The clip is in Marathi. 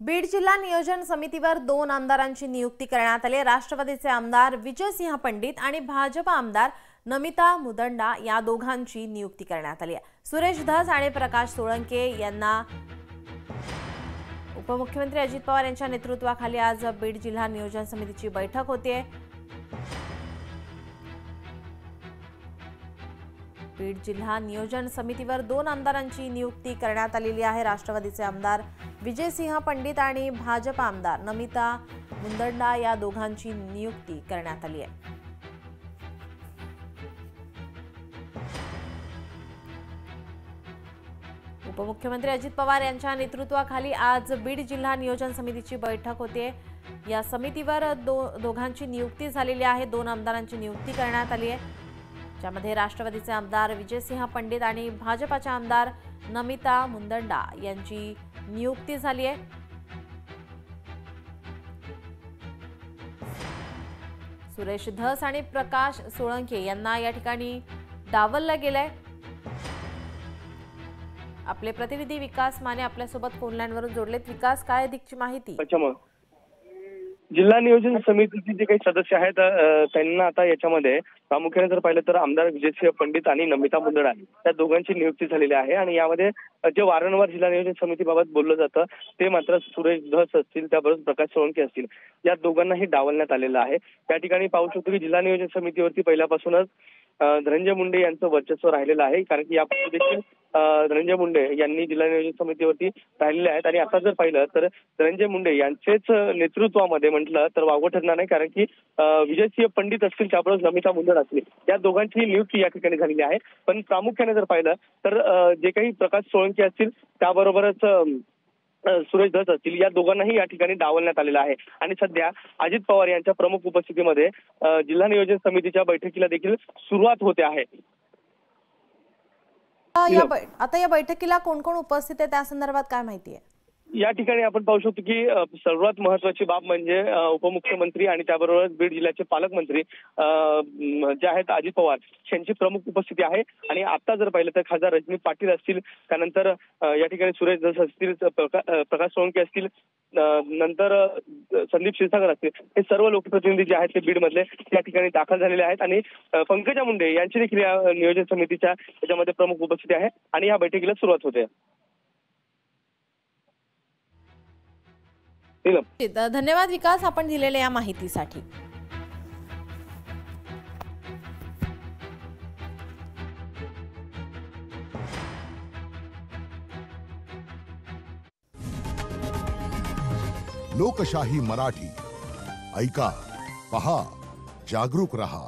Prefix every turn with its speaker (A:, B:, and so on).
A: बीड जिल्हा नियोजन समितीवर 2 आमदारांची नियुक्ती करण्यात आली। राष्ट्रवादीचे आमदार विजयसिंह पंडित आणि भाजपा आमदार नमिता मुदंडा या दोघांची नियुक्ती करण्यात आली आहे। सुरेश धस आणि प्रकाश सोळंके यांना उपमुख्यमंत्री अजित पवार यांच्या नेतृत्वाखाली आज बीड जिल्हा नियोजन समितीची बैठक होते। बीड जिल्हा नियोजन समितीवर 2 आमदारांची नियुक्ती करण्यात आलेली आहे। राष्ट्रवादीचे आमदार विजयसिंह पंडित आणि भाजपा आमदार नमिता मुदंडा या दोघांची नियुक्ती करण्यात आली आहे। उपमुख्यमंत्री अजित पवार यांच्या नेतृत्वाखाली आज बीड जिल्हा नियोजन समितीची बैठक होते। या समितीवर दोघांची नियुक्ती झालेली आहे। 2 आमदारांची नियुक्ती करण्यात आली आहे, ज्यामध्ये राष्ट्रवादीचे आमदार विजयसिंह पंडित आणि भाजपाचे आमदार नमिता मुदंडा यांची नियुक्ती झाली आहे। सुरेश धस आणि प्रकाश सोळंके यांना या ठिकाणी डावललं गेलंय। आपले प्रतिनिधी विकास माने आपल्यासोबत फोन लाईनवरून जोडलेत। विकास, काय अधिकची माहिती?
B: जिल्हा नियोजन समितीचे जे काही सदस्य आहेत त्यांना आता याच्यामध्ये प्रामुख्याने जर पाहिलं तर आमदार विजयसिंह पंडित आणि नमिता मुदंडा या दोघांची नियुक्ती झालेली आहे। आणि यामध्ये जे वारंवार जिल्हा नियोजन समितीबाबत बोललं जातं ते मात्र सुरेश धस असतील, त्याबरोबर प्रकाश सोळंके असतील, या दोघांनाही डावलण्यात आलेलं आहे। त्या ठिकाणी पाहू शकतो की जिल्हा नियोजन समितीवरती पहिल्यापासूनच धनंजय मुंडे यांचं वर्चस्व राहिलेलं आहे, कारण की यापूर्वी देखील धनंजय मुंडे यांनी जिल्हा नियोजन समितीवरती राहिलेले आहेत। आणि आता जर पाहिलं तर धनंजय मुंडे यांचेच नेतृत्वामध्ये म्हटलं तर वावगं ठरणार नाही, कारण की विजयसिंह पंडित असतील, त्याबरोबर नमिता मुदंडा असतील, या दोघांची नियुक्ती या ठिकाणी झालेली आहे। पण प्रामुख्याने जर पाहिलं तर जे काही प्रकाश सोळंके असतील, त्याबरोबरच सुरेश धस असतील, या दोघांनाही या ठिकाणी डावलण्यात आलेलं आहे। आणि सध्या अजित पवार यांच्या प्रमुख उपस्थितीमध्ये जिल्हा नियोजन समितीच्या बैठकीला देखील सुरुवात होते आहे।
A: आता या बैठकीला कोण कोण उपस्थित आहे, त्या संदर्भात काय माहिती आहे?
B: या ठिकाणी आपण पाहू शकतो की सर्वात महत्वाची बाब म्हणजे उपमुख्यमंत्री आणि त्याबरोबरच बीड जिल्ह्याचे पालकमंत्री जे आहेत अजित पवार यांची प्रमुख उपस्थिती आहे। आणि आता जर पाहिलं तर खासदार रजनी पाटील असतील, त्यानंतर या ठिकाणी सुरेश धस असतील, प्रकाश सोळंके असतील, नंतर संदीप क्षीरसागर असतील, हे सर्व लोकप्रतिनिधी जे आहेत ते बीड मधले या ठिकाणी दाखल झालेले आहेत। आणि पंकजा मुंडे यांची देखील या नियोजन समितीच्या याच्यामध्ये प्रमुख उपस्थिती आहे आणि या बैठकीला सुरुवात होते।
A: धन्यवाद विकास, आपण दिलेल्या या माहितीसाठी।
C: लोकशाही मराठी ऐका, पहा, जागरूक रहा।